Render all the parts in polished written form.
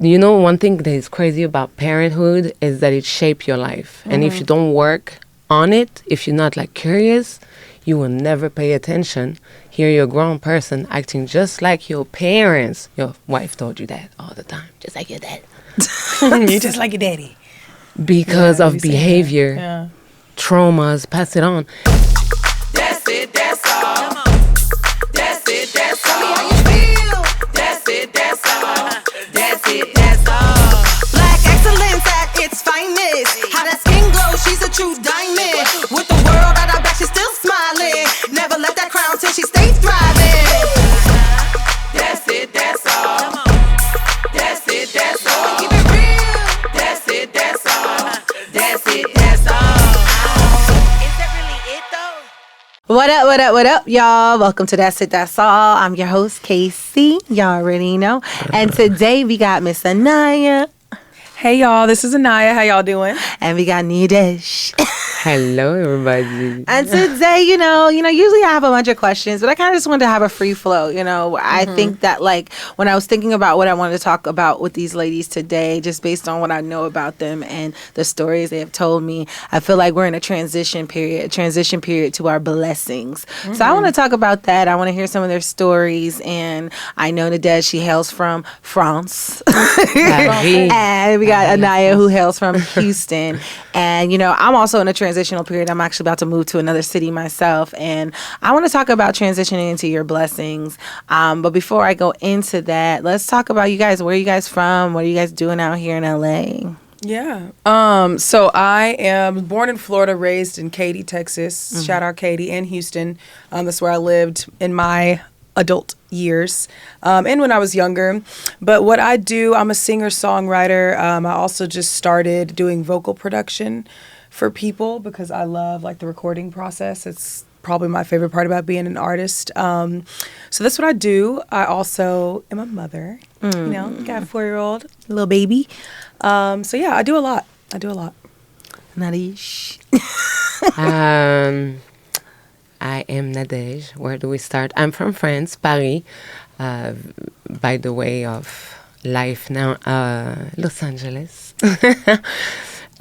You know, one thing that is crazy about parenthood is that it shapes your life. And if you don't work on it, if you're not like curious, you will never pay attention. Here you're a grown person acting just like your parents. Your wife told you that all the time. Just like your dad. You're just like your daddy. Because of behavior, traumas, pass it on. That's it, that's all. That's it, that's all. How you feel? That's it, that's all. That's it, that's all. Black excellence at its finest. How that skin glows, she's a true diamond. With the world at her back, she's still smiling. Never let that crown till she stays thriving. That's it, that's all. That's it, that's all. Keep it real. That's it, that's all. That's it, that's all. Is that really it though? What up, y'all? Welcome to That's It, That's All. I'm your host, Casey. Y'all already know. And today we got Miss Aniiya. Hey y'all, this is Aniiya. How y'all doing? And we got Nadege. Hello, everybody. And today, usually I have a bunch of questions, but I kind of just wanted to have a free flow. I think that like when I was thinking about what I wanted to talk about with these ladies today, just based on what I know about them and the stories they have told me, I feel like we're in a transition period to our blessings. So I want to talk about that. I want to hear some of their stories. And I know Nadege, she hails from France. And we got Aniiya, who hails from Houston. And, I'm also in a transitional period. I'm actually about to move to another city myself. And I want to talk about transitioning into your blessings. But before I go into that, let's talk about you guys. Where are you guys from? What are you guys doing out here in LA? Yeah. So I am born in Florida, raised in Katy, Texas. Shout out Katy, and Houston. That's where I lived in my adult years and when I was younger. But what I do, I'm a singer-songwriter. I also just started doing vocal production for people because I love like the recording process. It's probably my favorite part about being an artist. So that's what I do. I also am a mother. Got a 4-year-old little baby. So yeah, I do a lot. Nadege. I am Nadege. Where do we start? I'm from France, Paris. By the way of life now, Los Angeles.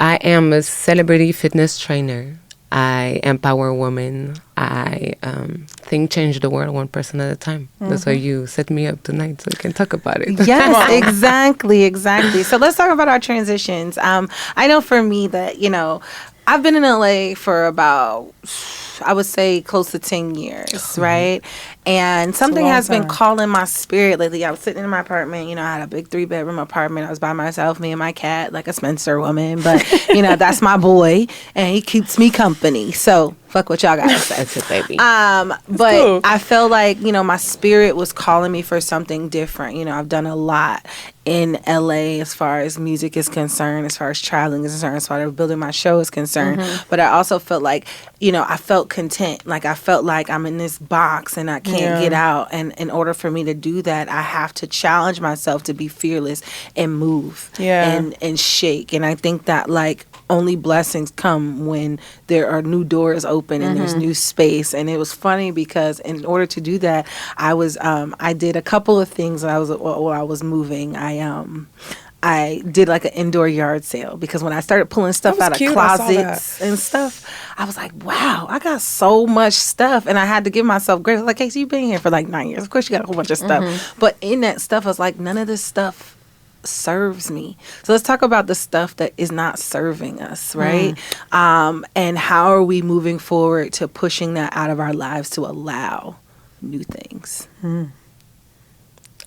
I am a celebrity fitness trainer. I empower women. I think change the world one person at a time. That's why you set me up tonight so we can talk about it. Yes, exactly. So let's talk about our transitions. I know for me that, I've been in LA for about, I would say, close to 10 years, right? And something has been calling my spirit lately. I was sitting in my apartment, I had a big 3-bedroom apartment. I was by myself, me and my cat, like a Spencer woman. But, that's my boy, and he keeps me company. So fuck what y'all got to say. That's it, baby. But cool. I feel like, my spirit was calling me for something different. I've done a lot in LA as far as music is concerned, as far as traveling is concerned, as far as building my show is concerned. But I also felt like, I felt content. Like I felt like I'm in this box and I can't get out. And in order for me to do that, I have to challenge myself to be fearless and move and shake. And I think that like only blessings come when there are new doors open and there's new space. And it was funny because in order to do that, I did a couple of things while I was moving. I did like an indoor yard sale because when I started pulling stuff out of closets and stuff, I was like, wow, I got so much stuff. And I had to give myself grace. Like, Casey, you've been here for like 9 years. Of course you got a whole bunch of stuff. But in that stuff, I was like, none of this stuff serves me. So let's talk about the stuff that is not serving us, right? And how are we moving forward to pushing that out of our lives to allow new things?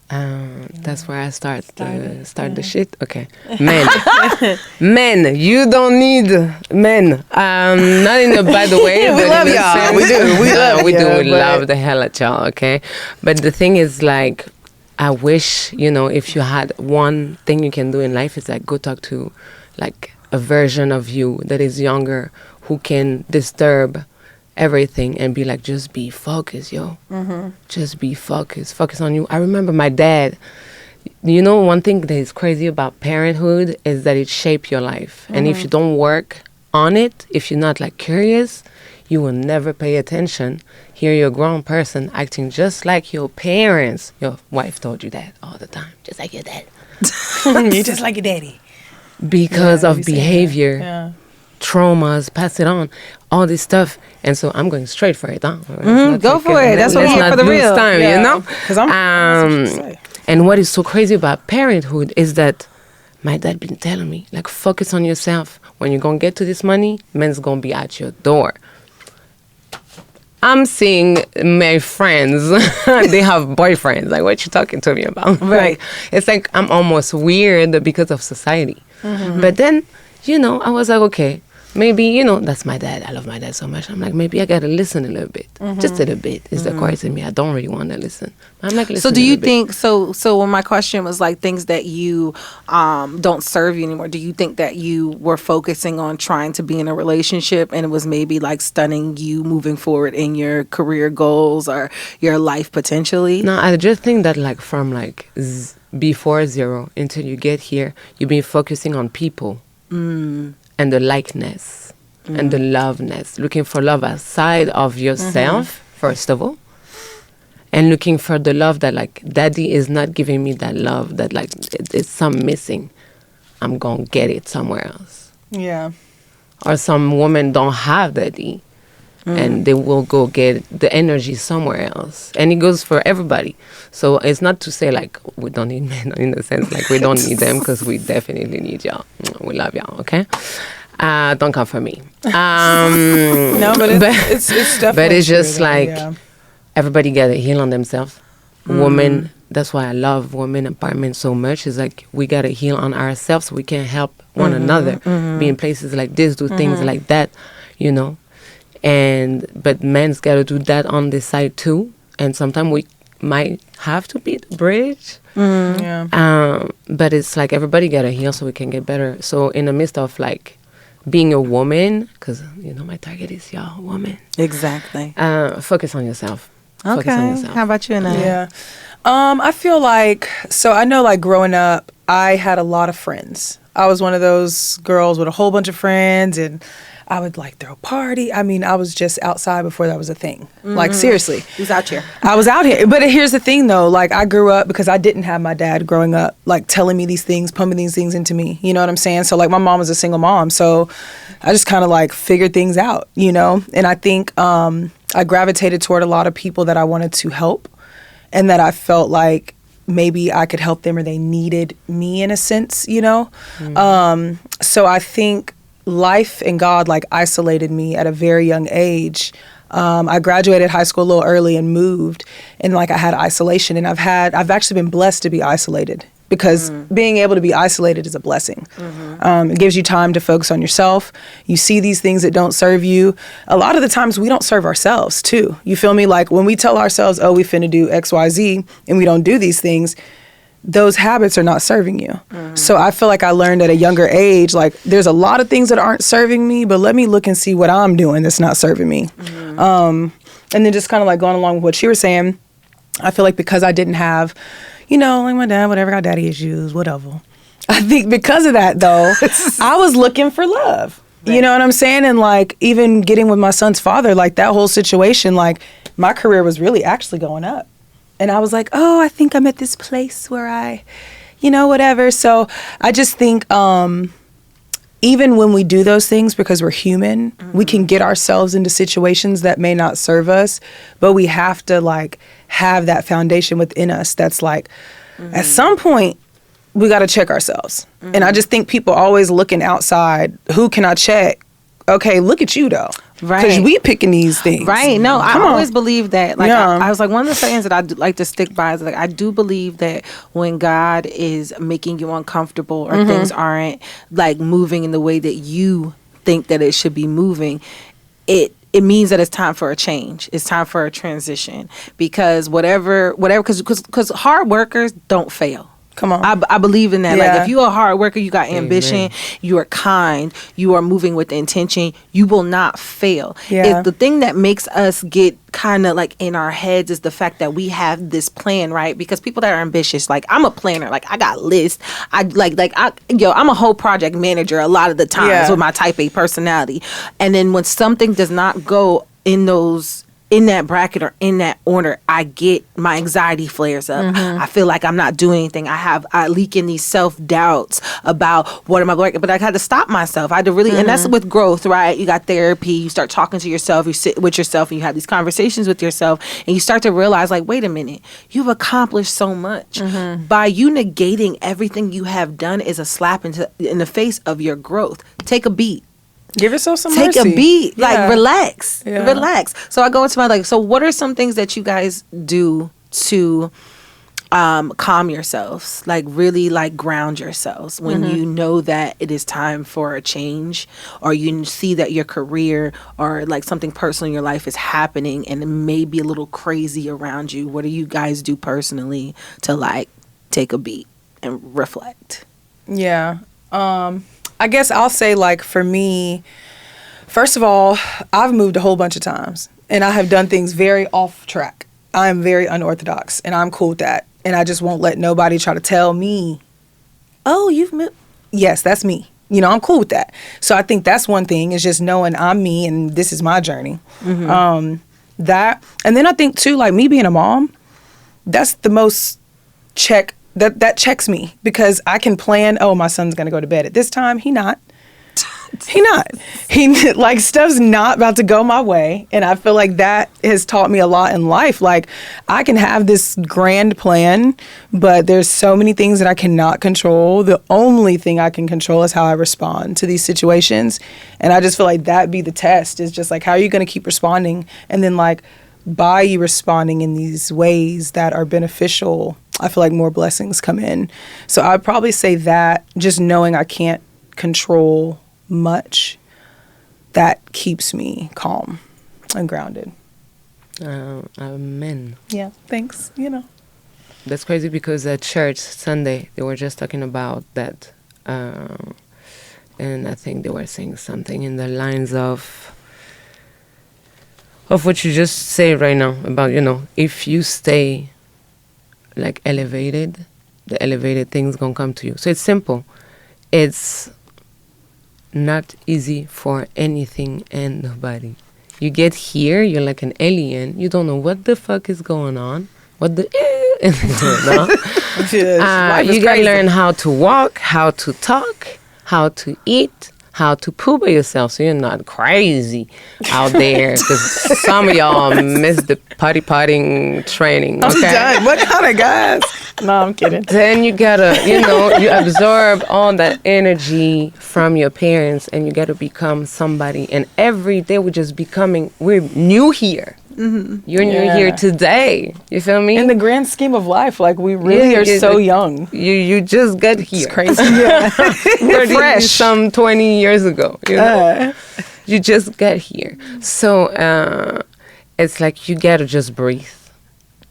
That's where I start the shit. Okay, men, you don't need men. Not in a bad way. We love y'all. We do. We love the hell at y'all. Okay, but the thing is, like, I wish if you had one thing you can do in life, is like go talk to like a version of you that is younger who can disturb everything and be like, just be focused, yo. Just be focused. Focus on you. I remember my dad. One thing that is crazy about parenthood is that it shapes your life. And if you don't work on it, if you're not like curious, you will never pay attention. Here you're a grown person acting just like your parents. Your wife told you that all the time. Just like your dad. You just like your daddy. Because of we say that. behavior, Yeah. traumas, pass it on, all this stuff. And so I'm going straight for it. Huh? Go for it. That's what we're here for the real. Time, Yeah. you know? 'Cause that's what you say. And what is so crazy about parenthood is that my dad been telling me, like, focus on yourself. When you're going to get to this money, man's going to be at your door. I'm seeing my friends, they have boyfriends. Like, what you talking to me about? Right. Like, it's like I'm almost weird because of society. But then, you know, I was like, okay, maybe, you know, that's my dad. I love my dad so much. I'm like, maybe I got to listen a little bit. Just a little bit is the quiet in me. I don't really want to listen. I'm like, listen So do a you little bit. think so when my question was like things that you don't serve you anymore, do you think that you were focusing on trying to be in a relationship and it was maybe like stunning you moving forward in your career goals or your life potentially? No, I just think that like from like before 0 until you get here, you've been focusing on people and the likeness and the loveness, looking for love outside of yourself, first of all, and looking for the love that like daddy is not giving me that love that like it's some missing. I'm gonna get it somewhere else. Yeah. Or some women don't have daddy. And they will go get the energy somewhere else. And it goes for everybody. So it's not to say like we don't need men in the sense like we don't need them because we definitely need y'all. We love y'all, okay? Don't come for me. No, but it's definitely but it's true, just though, like yeah. everybody got to heal on themselves. Women, that's why I love women empowerment so much. Is like we got to heal on ourselves so we can help one another. Be in places like this, do things like that, you know. But men's got to do that on this side too. And sometimes we might have to be the bridge. Yeah. But it's like everybody got to heal so we can get better. So in the midst of like being a woman, because, you know, my target is y'all, woman. Exactly. Focus on yourself. Focus on Okay. yourself. How about you, Aniiya? Yeah. I feel like, so I know like growing up, I had a lot of friends. I was one of those girls with a whole bunch of friends and I would like throw a party. I mean, I was just outside before that was a thing. Like seriously. Who's out here? I was out here. But here's the thing though, like I grew up because I didn't have my dad growing up, like telling me these things, pumping these things into me. You know what I'm saying? So like my mom was a single mom. So I just kind of like figured things out, you know? And I think I gravitated toward a lot of people that I wanted to help and that I felt like maybe I could help them or they needed me in a sense, you know? So I think life and God like isolated me at a very young age. I graduated high school a little early and moved and like I had isolation and I've actually been blessed to be isolated because being able to be isolated is a blessing. It gives you time to focus on yourself. You see these things that don't serve you. A lot of the times we don't serve ourselves too. You feel me? Like when we tell ourselves, oh, we finna do X, Y, Z and we don't do these things, those habits are not serving you. So I feel like I learned at a younger age, like there's a lot of things that aren't serving me, but let me look and see what I'm doing that's not serving me. And then just kind of like going along with what you were saying, I feel like because I didn't have, you know, like my dad, whatever, got daddy issues, whatever. I think because of that though, I was looking for love. Right. You know what I'm saying? And like even getting with my son's father, like that whole situation, like my career was really actually going up. And I was like, oh, I think I'm at this place where I, you know, whatever. So I just think even when we do those things, because we're human, we can get ourselves into situations that may not serve us, but we have to like have that foundation within us that's like, at some point, we got to check ourselves. And I just think people always looking outside, who can I check? Okay, look at you though. Right. Because we picking these things. Right. No, I always believe that. Like, Yeah. I was like, one of the sayings that I do like to stick by is like, I do believe that when God is making you uncomfortable or things aren't like moving in the way that you think that it should be moving, it means that it's time for a change. It's time for a transition because whatever, because hard workers don't fail. Come on. I believe in that. Yeah. Like if you're a hard worker, you got ambition, you are kind, you are moving with intention, you will not fail. Yeah. If the thing that makes us get kind of like in our heads is the fact that we have this plan, right? Because people that are ambitious, like I'm a planner, like I got lists. I'm a whole project manager a lot of the times with my type A personality. And then when something does not go in those in that bracket or in that order, I get my anxiety flares up. I feel like I'm not doing anything. I leak in these self-doubts about what am I going, but I had to stop myself. I had to really, and that's with growth, right? You got therapy, you start talking to yourself, you sit with yourself and you have these conversations with yourself and you start to realize like, wait a minute, you've accomplished so much. By you negating everything you have done is a slap in the face of your growth. Take a beat. Give yourself some Take mercy. a beat. Yeah. Like, relax. Yeah. Relax. So I go into my, like, so what are some things that you guys do to calm yourselves? Like, really, like, ground yourselves when you know that it is time for a change, or you see that your career or, like, something personal in your life is happening and it may be a little crazy around you. What do you guys do personally to, like, take a beat and reflect? Yeah. I guess I'll say, like, for me, first of all, I've moved a whole bunch of times and I have done things very off track. I'm very unorthodox and I'm cool with that. And I just won't let nobody try to tell me, oh, you've moved. Yes, that's me. You know, I'm cool with that. So I think that's one thing, is just knowing I'm me and this is my journey. That, and then I think too, like, me being a mom, that's the most that checks me, because I can plan, oh, my son's going to go to bed at this time. He not. He, like, stuff's not about to go my way. And I feel like that has taught me a lot in life. Like, I can have this grand plan, but there's so many things that I cannot control. The only thing I can control is how I respond to these situations. And I just feel like that be the test, is just like, how are you going to keep responding? And then, like, by you responding in these ways that are beneficial, I feel like more blessings come in. So I'd probably say that, just knowing I can't control much, that keeps me calm and grounded. Amen. Yeah, thanks. You know, That's crazy, because at church Sunday they were just talking about that, and I think they were saying something in the lines of what you just say right now about, you know, if you stay like elevated, the elevated things gonna come to you. So it's simple. It's not easy for anything and nobody. You get here, you're like an alien. You don't know what the fuck is going on. What the you gotta learn how to walk, how to talk, how to eat, how to poo by yourself, so you're not crazy out there. Because some of y'all missed the potting training. Okay? I'm done. What kind of guys? No, I'm kidding. Then you gotta, you know, you absorb all that energy from your parents, and you gotta become somebody. And every day we're new here. You're new here today. You feel me? In the grand scheme of life, like, we really are so young. You just got here. It's crazy. Yeah. 30 fresh. some 20 years ago. You know? You just got here. So it's like you gotta just breathe.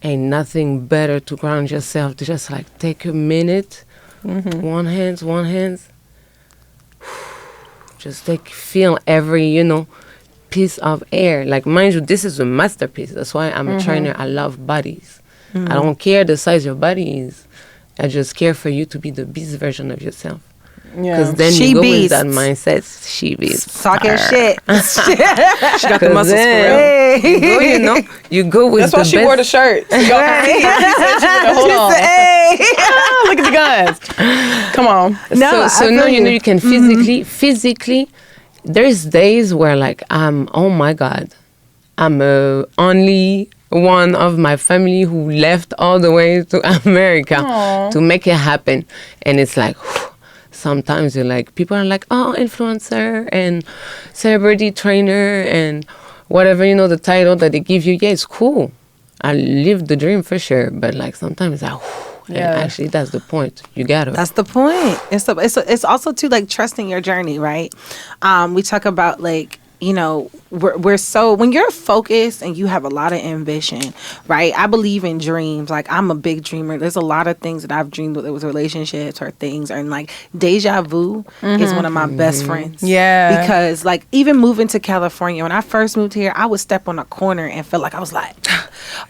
Ain't nothing better to ground yourself, to just like take a minute, one hands. Just feel every, you know, piece of air. Like, mind you, this is a masterpiece. That's why I'm a trainer. I love bodies. I don't care the size your body is. I just care for you to be the best version of yourself. Because then She you go beast. with that mindset. She beats. Talking shit. She got the muscles Then, for real. you go, you know, you go with That's the why she best. wore the shirt. So y'all can see it. She said she would hold on. Ah, look at the guns. Come on. No, so I no, feel you know, you. you can physically, there's days where like oh my God, I'm only one of my family who left all the way to America to make it happen. And it's like, sometimes you're like, people are like, oh, influencer and celebrity trainer and whatever, you know, the title that they give you. Yeah, it's cool. I live the dream for sure. But like sometimes it's like, and actually that's the point. You gotta. That's the point. It's also too, like, trusting your journey, right? We talk about, like, you know, we're so, when you're focused and you have a lot of ambition, right? I believe in dreams. Like, I'm a big dreamer. There's a lot of things that I've dreamed with relationships or things, and like deja vu is one of my best friends. Yeah. Because like, even moving to California, when I first moved here, I would step on a corner and feel like I was like,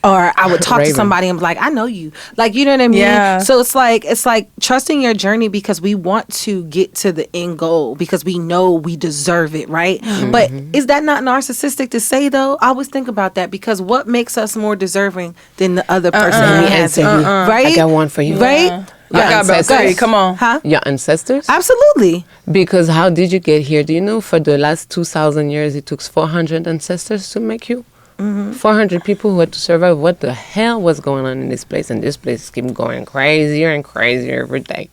or I would talk to Raven. somebody and be like, I know you. Like, you know what I mean? Yeah. So it's like trusting your journey because we want to get to the end goal because we know we deserve it, right? But is that not narcissistic to say though? I always think about that because what makes us more deserving than the other person who has it, right? I got one for you. Right? I got about ancestors. 3. Come on. Huh? Your ancestors? Absolutely. Because how did you get here? Do you know for the last 2,000 years it took 400 ancestors to make you? 400 people who had to survive. What the hell was going on in this place? And this place keeps going crazier and crazier every day.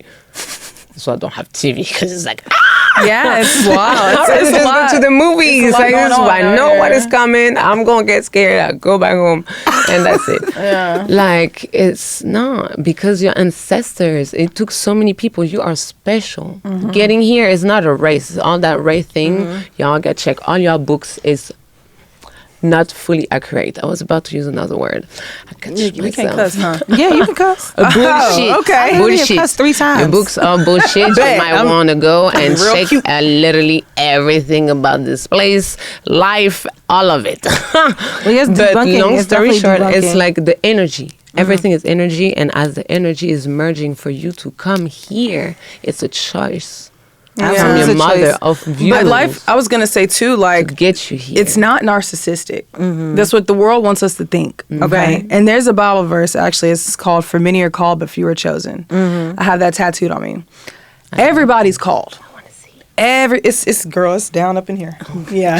So I don't have TV because it's like, Yeah, it's wild. I It's just lot. go to the movies. It's a lot Like, going this is on why I out know what here. is coming. I'm going to get scared. I go back home. And that's it. Yeah. Like, it's not. Because your ancestors, it took so many people. You are special. Getting here is not a race. All that race thing, y'all get checked. All your books is not fully accurate. I was about to use another word. I can't You can't cuss, huh? Yeah, you can cuss. Bullshit. okay. I literally have Bullshit. cussed 3 times. The books are bullshit. You Bet. might I'm want to go and real check cute. literally everything about this place, life, all of it. yes, But debunking long is story definitely short, it's debunking. like the energy. Everything is energy, and as the energy is merging for you to come here, it's a choice from Absolutely. your It's a mother choice. of you But life, I was going to say too, to like, get you here. it's not narcissistic. That's what the world wants us to think. Okay. Right. And there's a Bible verse, actually, it's called, "For many are called, but few are chosen." I have that tattooed on me. Everybody's called. It's girl, it's down up in here. Yeah.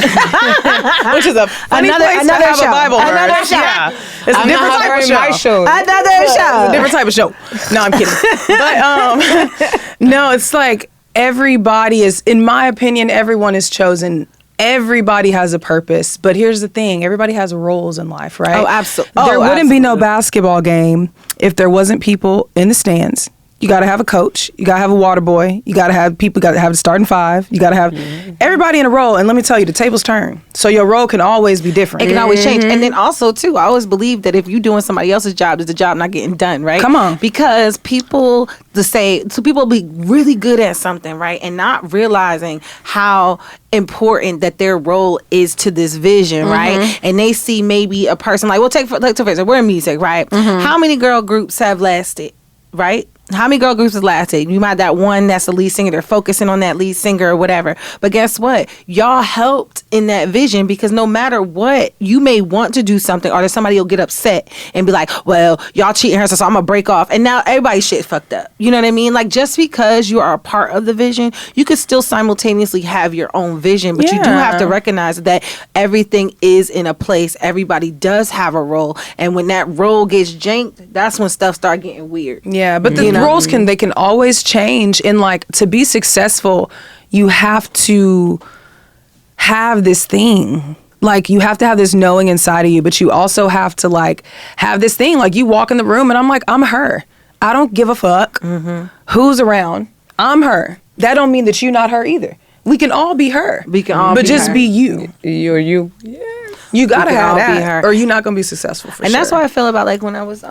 Which is a funny place to have show. a Bible verse. Another show. Yeah. It's a I'm different not type having of my show. show. Another It's a show. different type of show. No, I'm kidding. But no, it's like everybody is, in my opinion, everyone is chosen. Everybody has a purpose. But here's the thing, everybody has roles in life, right? Oh, absolutely. There wouldn't be no basketball game if there wasn't people in the stands. You got to have a coach. You got to have a water boy. You got to have people, got to have a starting 5. You got to have everybody in a role. And let me tell you, the tables turn. So your role can always be different. It can always change. And then also, too, I always believe that if you're doing somebody else's job, is the job not getting done, right? Come on. Because people be really good at something, right? And not realizing how important that their role is to this vision, right? And they see maybe a person like, well, take for instance, we're in music, right? How many girl groups have lasted, right? How many girl groups has lasted? You might have that one that's the lead singer. They're focusing on that lead singer or whatever. But guess what? Y'all helped in that vision because no matter what, you may want to do something or there's somebody will get upset and be like, well, y'all cheating her, so I'm going to break off. And now everybody's shit fucked up. You know what I mean? Like just because you are a part of the vision, you could still simultaneously have your own vision. But you do have to recognize that everything is in a place. Everybody does have a role. And when that role gets janked, that's when stuff start getting weird. Yeah, but the roles can always change. And like to be successful, you have to have this thing. Like you have to have this knowing inside of you, but you also have to like have this thing. Like you walk in the room and I'm like, I'm her. I don't give a fuck who's around. I'm her. That don't mean that you're not her either. We can all be her. We can all but be just her. be you. You're you. You gotta can have all be that, her. or you're not gonna be successful for And sure. that's why I feel about like when I was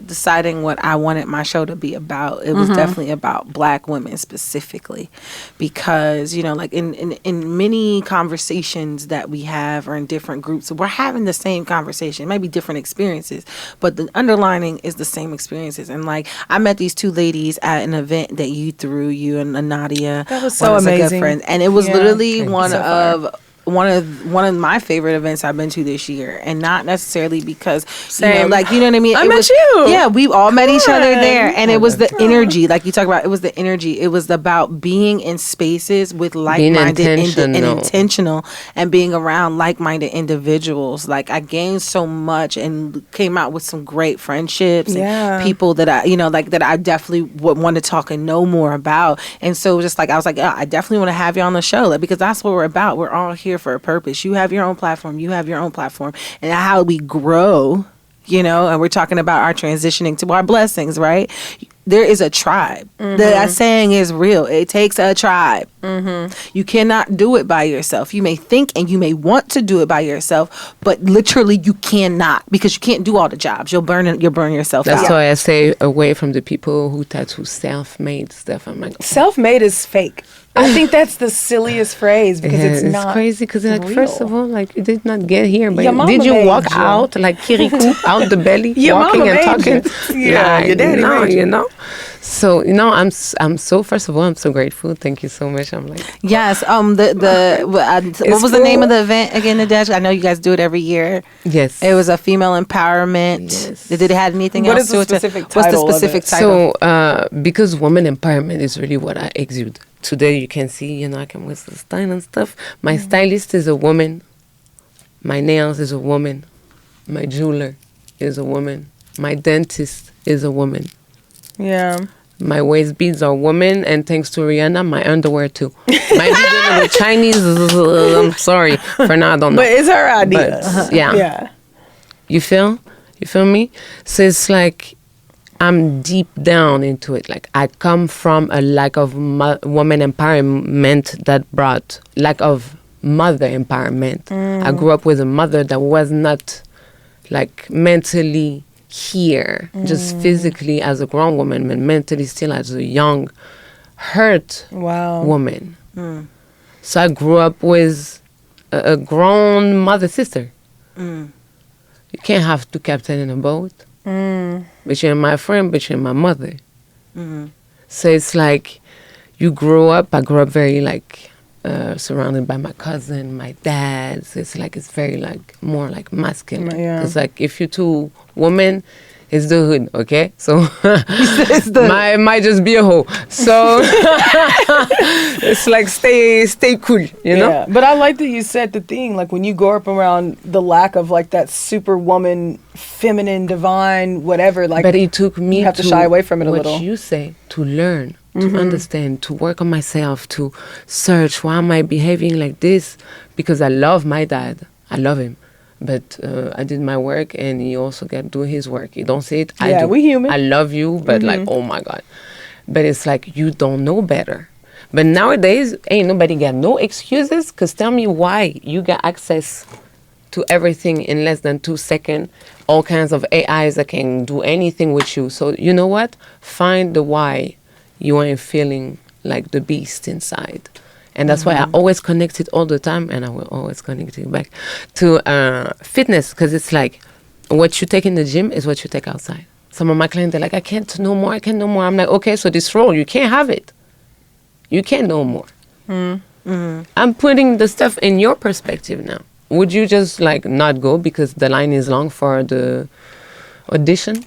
deciding what I wanted my show to be about, it was definitely about Black women specifically, because you know, like in many conversations that we have or in different groups, we're having the same conversation. It might be different experiences, but the underlining is the same experiences. And like I met these 2 ladies at an event that you threw, you and Nadia. That was so a good amazing. friend. And it was Yeah. literally Okay. one So fire. of one of my favorite events I've been to this year, and not necessarily because you know, Same. like you know what I mean. I It met was, you. Yeah, we all met each other on. there, and it was the energy, like you talk about. It was the energy. It was about being in spaces with like-minded and intentional, and being around like-minded individuals. Like I gained so much and came out with some great friendships and people that I, you know, like that I definitely would want to talk and know more about. And so just like I was like, I definitely want to have you on the show, like, because that's what we're about. We're all here for a purpose. You have your own platform. You have your own platform, and how we grow. You know, and we're talking about our transitioning to our blessings, right? There is a tribe. That saying is real. It takes a tribe. You cannot do it by yourself. You may think and you may want to do it by yourself, but literally you cannot, because you can't do all the jobs. You'll burn yourself That's out. why I say away from the people who tattoo self-made stuff. I'm like, Self-made is fake. I think that's the silliest phrase because it's not crazy. Because like, real. first of all, like you did not get here, but Your mama did you made walk you. out like Kirikou out the belly, Your walking mama and made talking? you. Yeah, your daddy no, made you. you know. So I'm so, first of all, I'm so grateful. Thank you so much. I'm like, Yes. What was the name of the event again, Nadege? I know you guys do it every year. yes, It was a female empowerment. Yes. Did it have anything What else is to the it? specific What's the title of specific it? title? So, because woman empowerment is really what I exude. Today, you can see, I can wear the style and stuff. My stylist is a woman. My nails is a woman. My jeweler is a woman. My dentist is a woman. Yeah. My waist beads are women, and thanks to Rihanna, my underwear too. Might be dealing with Chinese. I'm sorry for now. I don't know. But it's her idea. But, yeah. Yeah. You feel me? So it's like I'm deep down into it. Like I come from a lack of woman empowerment that brought lack of mother empowerment. I grew up with a mother that was not like mentally here, just physically as a grown woman, but mentally still as a young, hurt Wow. woman. So I grew up with a grown mother sister. You can't have two captains in a boat. But you're my friend, but you're my mother. So it's like I grew up very like surrounded by my cousin, my dad. So it's like it's very like more like masculine. Yeah. It's like if you two women, it's the hood, okay? So might just be a hoe. So it's like stay cool, you know? Yeah. But I like that you said the thing, like when you grow up around the lack of like that superwoman, feminine, divine, whatever, like But it took me you have to shy away from it a little. What you say, to learn, to understand, to work on myself, to search why am I behaving like this? Because I love my dad. I love him. But I did my work, and he also got to do his work. You don't say it. I Yeah, do. we human. I love you, but like, oh my God. But it's like, you don't know better. But nowadays, ain't nobody got no excuses. Because tell me why you got access to everything in less than 2 seconds. All kinds of AIs that can do anything with you. So you know what? Find the why you ain't feeling like the beast inside. And that's why I always connect it all the time, and I will always connect it back to fitness, because it's like what you take in the gym is what you take outside. Some of my clients, they're like, I can't no more. I'm like, okay, so this role, you can't have it. You can't no more. I'm putting the stuff in your perspective now. Would you just like not go because the line is long for the audition?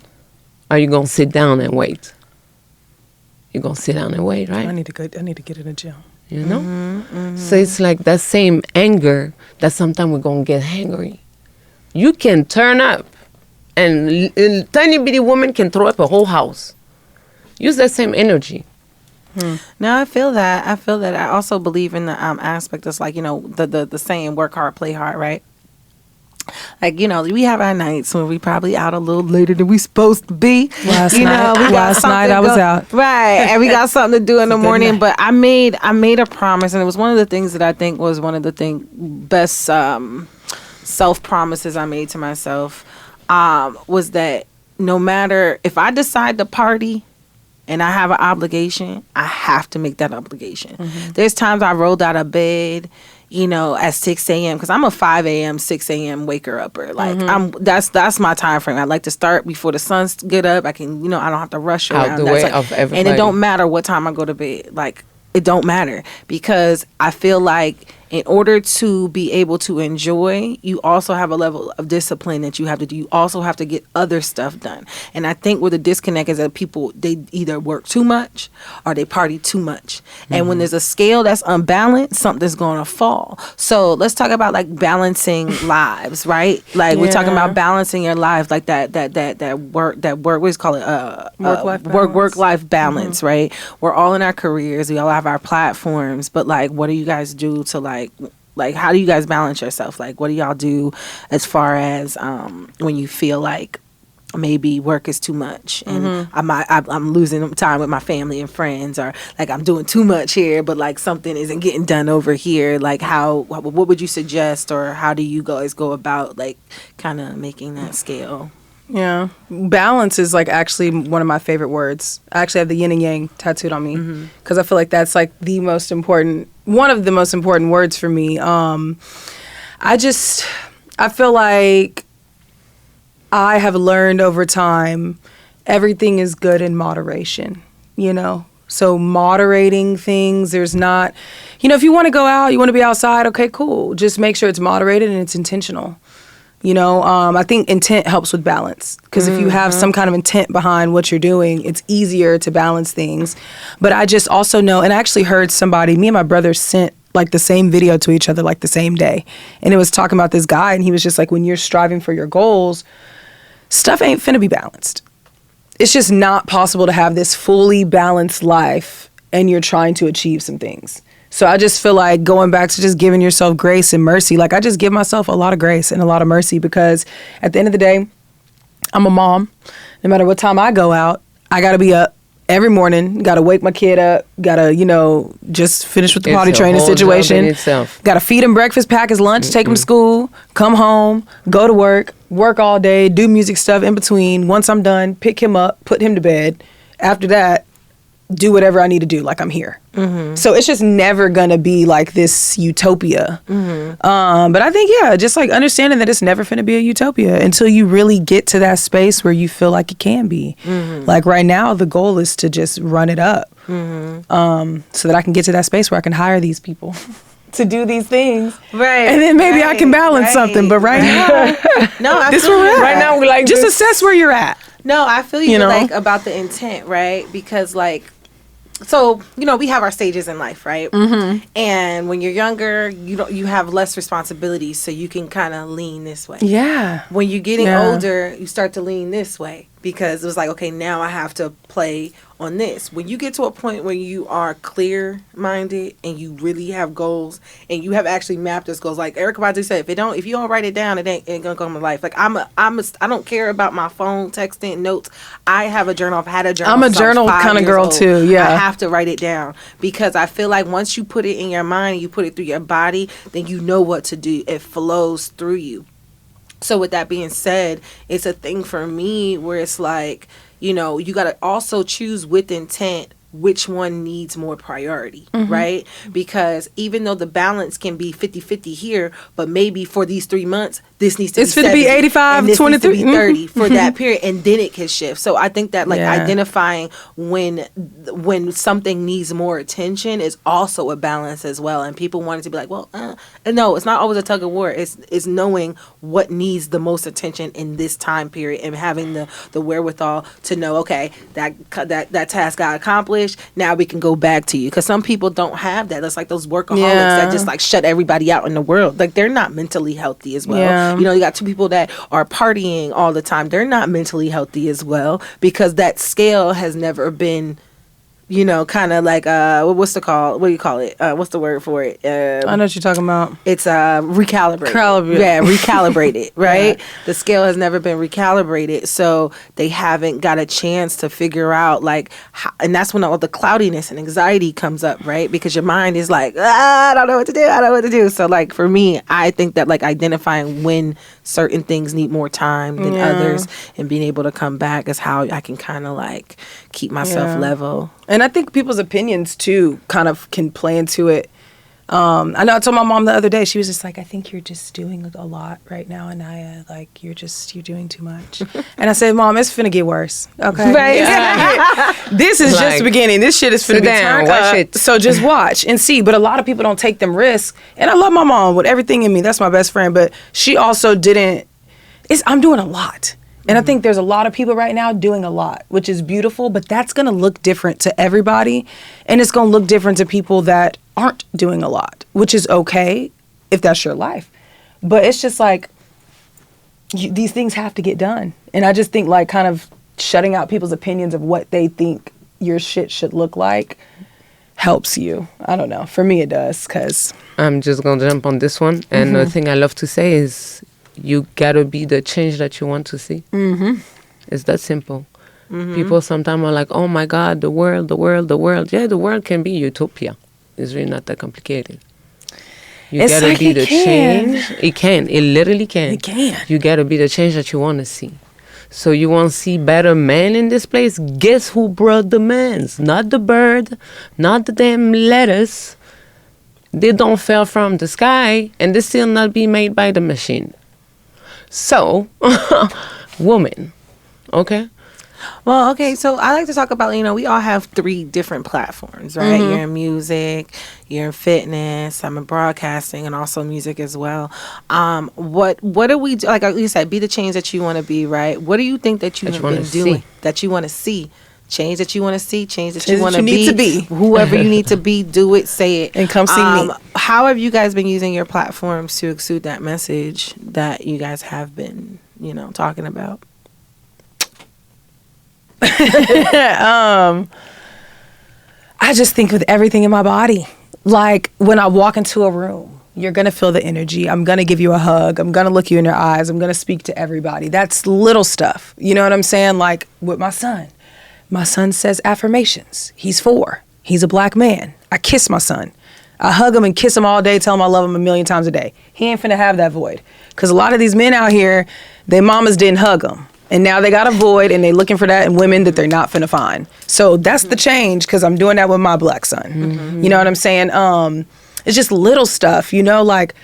Are you going to sit down and wait? You're going to sit down and wait, right? I need to get in the gym. You know? So it's like that same anger that sometimes we're going to get hangry. You can turn up, and a tiny bitty woman can throw up a whole house. Use that same energy. No, I feel that. I also believe in the aspect that's like, the saying, work hard, play hard, right? Like, we have our nights when we probably out a little later than we supposed to be. Last we night got I was out. Right. And we got something to do in the good morning. night. But I made a promise, and it was one of the things that I think was one of the best self-promises I made to myself, was that no matter if I decide to party and I have an obligation, I have to make that obligation. There's times I rolled out of bed, at 6 a.m. because I'm a 5 a.m., 6 a.m. waker upper. Like that's my time frame. I like to start before the sun's get up. I can, I don't have to rush around. Out the way of everybody. And it don't matter what time I go to bed. Like, it don't matter, because I feel like in order to be able to enjoy, you also have a level of discipline that you have to do. You also have to get other stuff done. And I think where the disconnect is that people, they either work too much or they party too much. And when there's a scale that's unbalanced, something's going to fall. So let's talk about like balancing lives, right? Like we're talking about balancing your life, like that work, what is it called? Work-life balance, right? We're all in our careers. We all have our platforms, but like, what do you guys do to like how do you guys balance yourself? Like, what do y'all do as far as when you feel like maybe work is too much and I'm losing time with my family and friends, or like I'm doing too much here, but like something isn't getting done over here. Like what would you suggest, or how do you guys go about like kind of making that scale? Yeah. Balance is like actually one of my favorite words. I actually have the yin and yang tattooed on me because I feel like that's like one of the most important words for me. I feel like I have learned over time everything is good in moderation, you know? So moderating things, there's not, if you want to go out, you want to be outside, okay, cool. Just make sure it's moderated and it's intentional. I think intent helps with balance, because if you have some kind of intent behind what you're doing, it's easier to balance things. But I just also know, and I actually heard me and my brother sent like the same video to each other like the same day. And it was talking about this guy, and he was just like, when you're striving for your goals, stuff ain't finna be balanced. It's just not possible to have this fully balanced life and you're trying to achieve some things. So I just feel like going back to just giving yourself grace and mercy, like I just give myself a lot of grace and a lot of mercy, because at the end of the day, I'm a mom. No matter what time I go out, I gotta be up every morning, gotta wake my kid up, gotta, just finish with the potty training situation. Gotta feed him breakfast, pack his lunch, take him to school, come home, go to work all day, do music stuff in between. Once I'm done, pick him up, put him to bed. After that, do whatever I need to do, like I'm here. So it's just never gonna be like this utopia. But I think, just like understanding that it's never gonna be a utopia until you really get to that space where you feel like it can be. Like right now, the goal is to just run it up, so that I can get to that space where I can hire these people to do these things, right? And then maybe I can balance something. But right now, this where we're at. Right now, we like just assess where you're at. No, I feel you like about the intent, right? Because like, so, we have our stages in life, right? And when you're younger, you have less responsibilities, so you can kind of lean this way. Yeah. When you're getting older, you start to lean this way, because it was like, okay, now I have to play on this. When you get to a point where you are clear-minded and you really have goals and you have actually mapped those goals, like Erykah Badu said, if you don't write it down, it ain't gonna come to life. Like I don't care about my phone texting notes. I have a journal. I've had a journal. I'm a journal kind of girl too. Yeah, I have to write it down, because I feel like once you put it in your mind and you put it through your body, then you know what to do. It flows through you. So with that being said, it's a thing for me where it's like, you got to also choose with intent which one needs more priority, right? Because even though the balance can be 50-50 here, but maybe for these 3 months, this needs to be 70, be 85, and this 23. needs to be 30 for that period, and then it can shift. So I think that identifying when something needs more attention is also a balance as well. And people want it to be like, well, no, it's not always a tug of war. It's knowing what needs the most attention in this time period, and having the wherewithal to know, okay, that task got accomplished. Now we can go back to you, because some people don't have that. It's like those workaholics that just like shut everybody out in the world. Like they're not mentally healthy as well. You got two people that are partying all the time. They're not mentally healthy as well, because that scale has never been, kind of like what's the call? What do you call it? What's the word for it? I know what you're talking about. It's recalibrated. Yeah, recalibrated. Right. Yeah. The scale has never been recalibrated, so they haven't got a chance to figure out and that's when all the cloudiness and anxiety comes up, right? Because your mind is like, I don't know what to do. So like for me, I think that like identifying when certain things need more time than others, and being able to come back is how I can kind of like keep myself level. And I think people's opinions too kind of can play into it. I know I told my mom the other day, she was just like, I think you're just doing a lot right now, Aniiya. Like you're doing too much. And I said, Mom, it's finna get worse. Okay. Right. This is just the beginning. This shit is finna be turned up. So just watch and see. But a lot of people don't take them risks. And I love my mom with everything in me. That's my best friend. But she also I'm doing a lot. And I think there's a lot of people right now doing a lot, which is beautiful, but that's going to look different to everybody. And it's going to look different to people that aren't doing a lot, which is okay if that's your life. But it's just like, these things have to get done. And I just think like kind of shutting out people's opinions of what they think your shit should look like helps you. I don't know. For me, it does, because I'm just going to jump on this one. And the thing I love to say is, you gotta be the change that you want to see. It's that simple. People sometimes are like, oh my God, the world, the world, the world. Yeah, the world can be utopia. It's really not that complicated. You It's gotta like be it the can. change. It can. It literally can. It can. You gotta be the change that you want to see. So you want to see better men in this place? Guess who brought the mans? Not the bird, not the damn lettuce. They don't fell from the sky, and they still not be made by the machine. So, woman, okay? Well, okay, so I like to talk about, we all have 3 different platforms, right? You're in music, you're in fitness, I'm in broadcasting, and also music as well. What do we do? Like you said, be the change that you want to be, right? What do you think that you have been doing that you want to see? Change that you want to see, change that you want to be. Whoever you need to be, do it, say it. And come see me. How have you guys been using your platforms to exude that message that you guys have been, talking about? I just think with everything in my body, like when I walk into a room, you're going to feel the energy. I'm going to give you a hug. I'm going to look you in your eyes. I'm going to speak to everybody. That's little stuff. You know what I'm saying? Like with my son says affirmations. He's 4. He's a black man. I kiss my son. I hug him and kiss him all day, tell him I love him 1,000,000 times a day. He ain't finna have that void. Because a lot of these men out here, their mamas didn't hug them. And now they got a void, and they looking for that in women that they're not finna find. So that's the change, because I'm doing that with my black son. You know what I'm saying? It's just little stuff, like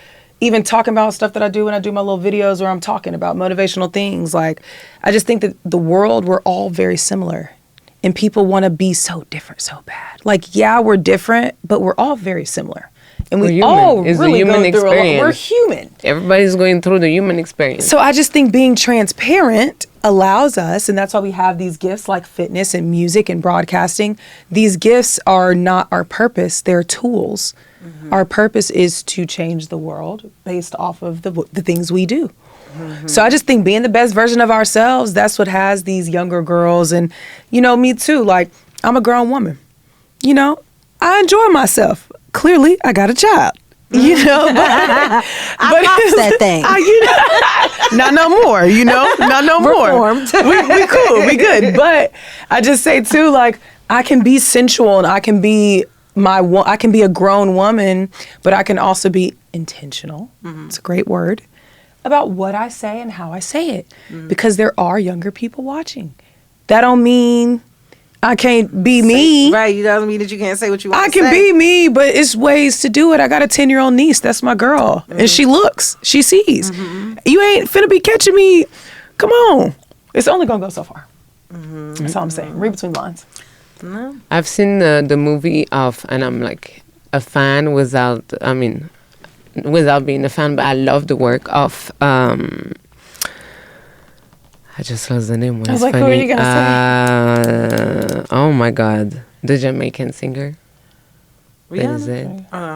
even talking about stuff that I do when I do my little videos where I'm talking about motivational things. Like, I just think that the world, we're all very similar. And people want to be so different so bad. Like, yeah, we're different, but we're all very similar. And we all really go through a lot. We're human. Everybody's going through the human experience. So I just think being transparent allows us, and that's why we have these gifts like fitness and music and broadcasting. These gifts are not our purpose. They're tools. Our purpose is to change the world based off of the things we do. So I just think being the best version of ourselves, that's what has these younger girls. And, me too. Like, I'm a grown woman. I enjoy myself. Clearly, I got a child. But I pops that thing. Not no more, not no more. We cool, we good. But I just say too, like, I can be sensual and I can be a grown woman, but I can also be intentional. It's a great word about what I say and how I say it, because there are younger people watching. That don't mean I can't be me. Right, it doesn't mean that you can't say what you want I to say. can be me, but it's ways to do it. I got a 10-year-old niece. That's my girl. And she sees. You ain't finna be catching me. Come on. It's only gonna go so far. That's all I'm saying. Read between the lines. I've seen the movie of, and I'm like a fan without being a fan, but I love the work of, I just lost the name. I was like, funny. Who are you gonna say? Oh my God, the Jamaican singer. Rihanna? That is it.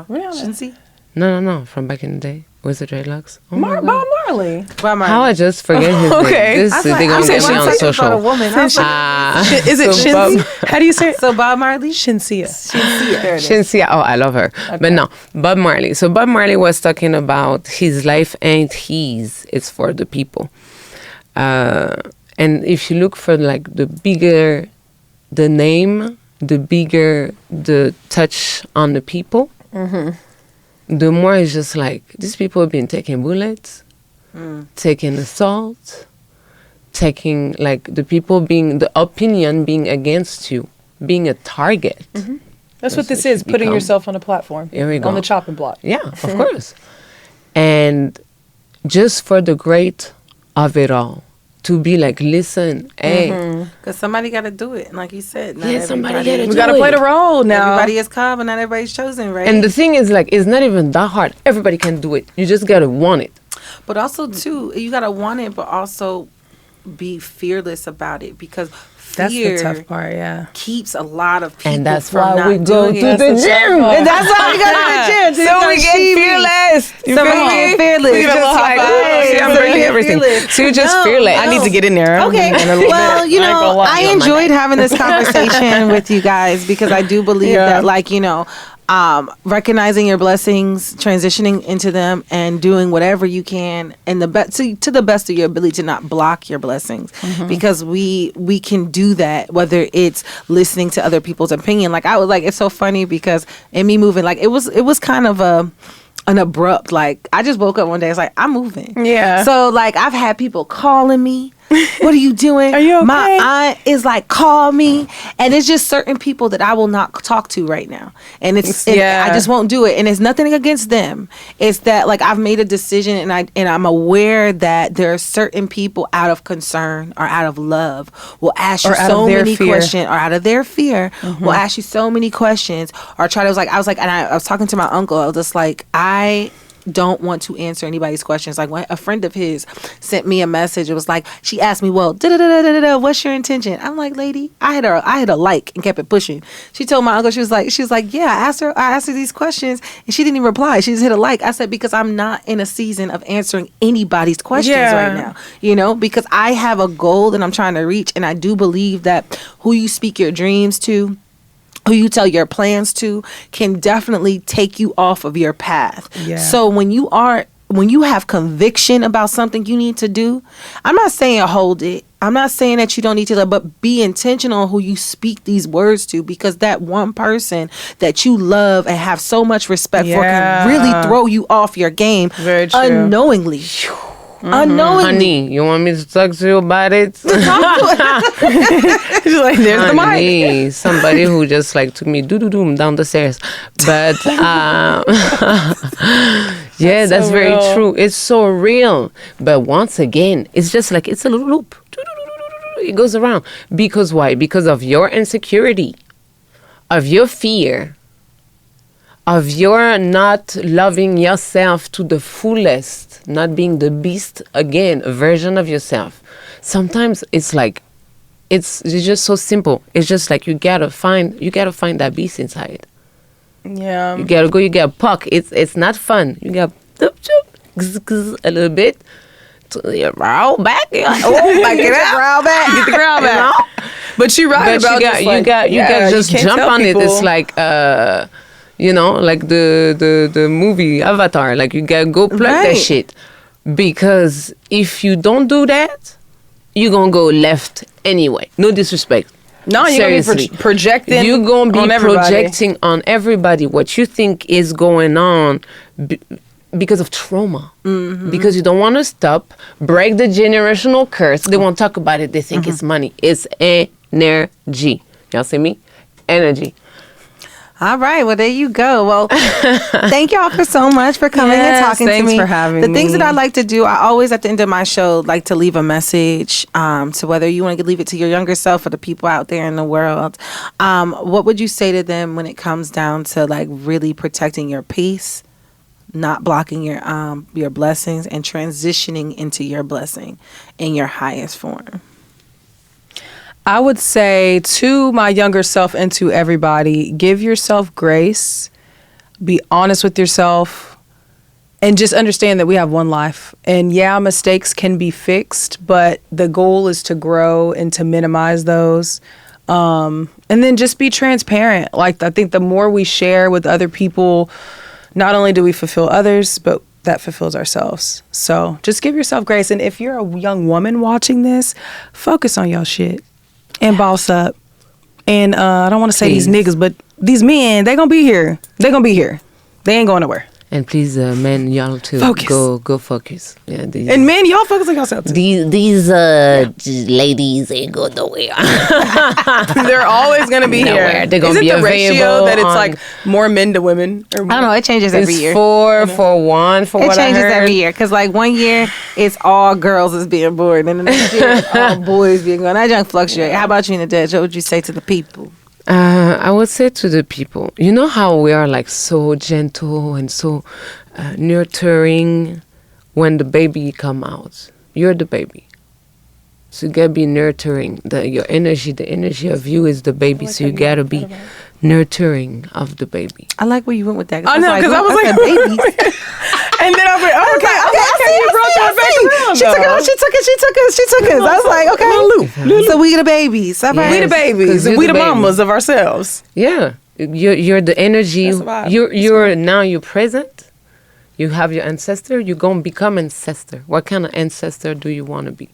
Rihanna. No, from back in the day. Was it dreadlocks? Oh Bob Marley. How I just forget his name. They gonna get me on social. Is it Shinsia? How do you say it? So Bob Marley? Shinsia. Shinsia. Oh, I love her. Okay. But no, Bob Marley. So Bob Marley was talking about his life ain't his, it's for the people. And if you look for like the bigger the name, the bigger the touch on the people, the more it's just like, these people have been taking bullets, taking assault, taking like the opinion being against you, being a target. That's what this is, putting yourself on a platform. Here we go. On the chopping block. Yeah, of course. And just for the great of it all, to be like, listen, hey. Because somebody got to do it. Like you said. Somebody got to do it. We got to play the role now. Everybody is called, but not everybody's chosen, right? And the thing is, like, it's not even that hard. Everybody can do it. You just got to want it. But also, too, you got to want it, but also be fearless about it. Because fear, that's the tough part, keeps a lot of people and that's from why we go to the gym. And that's why we go to the gym. So we get fearless. So we get fearless. We get a little high. I'm bringing everything. So you're just fearless. I need to get in there. Okay. Well, I enjoyed having this conversation with you guys, because I do believe that, like, recognizing your blessings, transitioning into them, and doing whatever you can and to the best of your ability to not block your blessings, because we can do that, whether it's listening to other people's opinion. Like I was like, it's so funny because in me moving, like it was kind of an abrupt, like I just woke up one day, it's like, I'm moving. Yeah. So like I've had people calling me, what are you doing? Are you okay? My aunt is like, call me. And it's just certain people that I will not talk to right now. And I just won't do it. And it's nothing against them. It's that like I've made a decision, and I'm aware that there are certain people out of concern or out of love will ask you so many questions, or out of their fear will ask you so many questions, or try to I was talking to my uncle. I was just like, I don't want to answer anybody's questions. Like when a friend of his sent me a message, it was like, she asked me, well, what's your intention? I'm like, lady, I had a like and kept it pushing. She told my uncle, she was like, yeah, I asked her these questions and she didn't even reply. She just hit a like. I said, because I'm not in a season of answering anybody's questions right now, because I have a goal that I'm trying to reach. And I do believe that who you speak your dreams to, who you tell your plans to, can definitely take you off of your path. Yeah. So when you have conviction about something you need to do, I'm not saying hold it. I'm not saying that you don't need to, but be intentional on who you speak these words to, because that one person that you love and have so much respect for can really throw you off your game unknowingly. Unknowingly. Honey, you want me to talk to you about it? She's like, there's the mic. Somebody who just like took me doo-doo-doom down the stairs. But that's so very real. true. It's so real. But once again, it's just like, it's a little loop. It goes around. Because why? Because of your insecurity, of your fear, of your not loving yourself to the fullest, not being the beast again, a version of yourself. Sometimes it's like, it's just so simple. It's just like you gotta find that beast inside. Yeah. You gotta go. You gotta puck. It's not fun. You gotta a little bit. Roll back. Like get that growl back. Get the growl back. But you're right about you got just jump on people. It. It's like like the movie Avatar. Like you gotta go plug that shit, because if you don't do that, you're gonna go left anyway. No disrespect. No, you're gonna be projecting. You're gonna be projecting on everybody what you think is going on. Because of trauma. Because you don't want to stop, break the generational curse. They won't talk about it. They think it's money. It's energy. Y'all see me? Energy. All right. Well, there you go. Well, thank y'all so much for coming and talking to me. Thanks for having me. The things that I like to do, I always at the end of my show like to leave a message to whether you want to leave it to your younger self or the people out there in the world. What would you say to them when it comes down to like really protecting your peace, not blocking your blessings, and transitioning into your blessing in your highest form? I would say to my younger self and to everybody, give yourself grace, be honest with yourself, and just understand that we have one life. And mistakes can be fixed, but the goal is to grow and to minimize those. And then just be transparent. Like, I think the more we share with other people, not only do we fulfill others, but that fulfills ourselves. So just give yourself grace. And if you're a young woman watching this, focus on your shit and boss up. And I don't want to say these niggas, but these men, they gonna be here. They gonna be here. They ain't going nowhere. And please, men, y'all too, focus. Go focus. Yeah, and men, y'all focus on yourself too. These ladies ain't go nowhere. They're always gonna be here. They're gonna be the available ratio that it's like more men to women? Or I don't know. It changes every year. 4 for 1 for what I heard. It changes every year, because like one year it's all girls is being born, and the next year it's all boys being born. That don't fluctuate. How about you, Nadege? What would you say to the people? I would say to the people, you know how we are like so gentle and so nurturing when the baby come out. You're the baby. So you gotta be nurturing. Your energy, the energy of you is the baby. So you gotta be nurturing of the baby. I like where you went with that. I know, because I was like, babies. And then I was like, okay, you brought that back around. She took us. I was like, okay. So we the babies. We the babies. And we the mamas of ourselves. Yeah. you're the energy. That's a vibe. You're present. You have your ancestor. You're gonna become ancestor. What kind of ancestor do you want to be?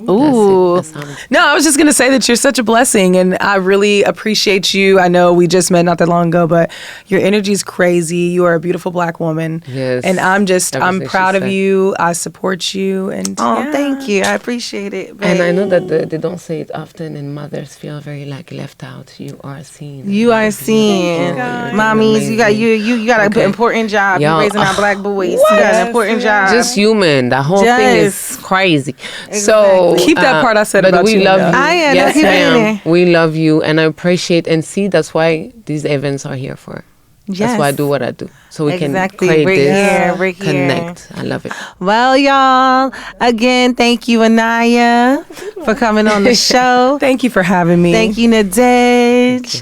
Ooh. That's it. No, I was just going to say that you're such a blessing, and I really appreciate you. I know we just met not that long ago, but your energy is crazy. You are a beautiful Black woman. Yes. And I'm Everything proud she of said. you. I support you. And Thank you. I appreciate it. And I know babe. that they don't say it often, and mothers feel very like left out. You are seen. You are seen, guys. mommies. You got an Okay. important job. Y'all- You're raising our Black boys. You got an important job. Just human. The whole thing Yes. is crazy. So Keep that part I said but about we you, love though. you. I know, Yes, keep it in ma'am. there. We love you, and I appreciate and see. That's why these events are here for. Yes. That's why I do what I do, so we Exactly. can create We're this, here. We're here. connect. I love it. Well, y'all, again, thank you, Aniiya, for coming on the show. Thank you for having me. Thank you, Nadege.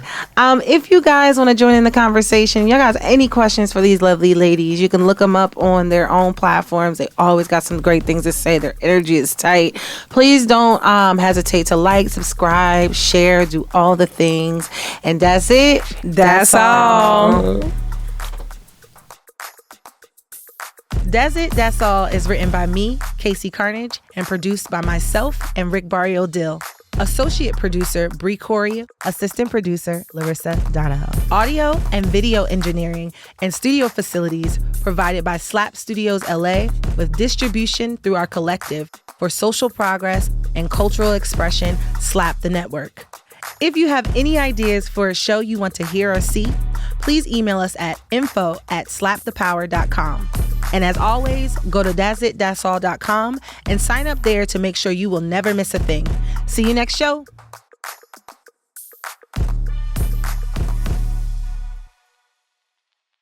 If you guys want to join in the conversation, y'all guys, any questions for these lovely ladies, you can look them up on their own platforms. They always got some great things to say. Their energy is tight. Please don't hesitate to like, subscribe, share, do all the things. And that's it. That's all. Daz It Daz All is written by me, Casey Carnage, and produced by myself and Rick Barrio Dill. Associate producer, Bree Corey. Assistant producer, Larissa Donahoe. Audio and video engineering and studio facilities provided by Slap Studios LA with distribution through our collective for social progress and cultural expression, Slap the Network. If you have any ideas for a show you want to hear or see, please email us at info@slapthepower.com. And as always, go to dazitdazall.com and sign up there to make sure you will never miss a thing. See you next show.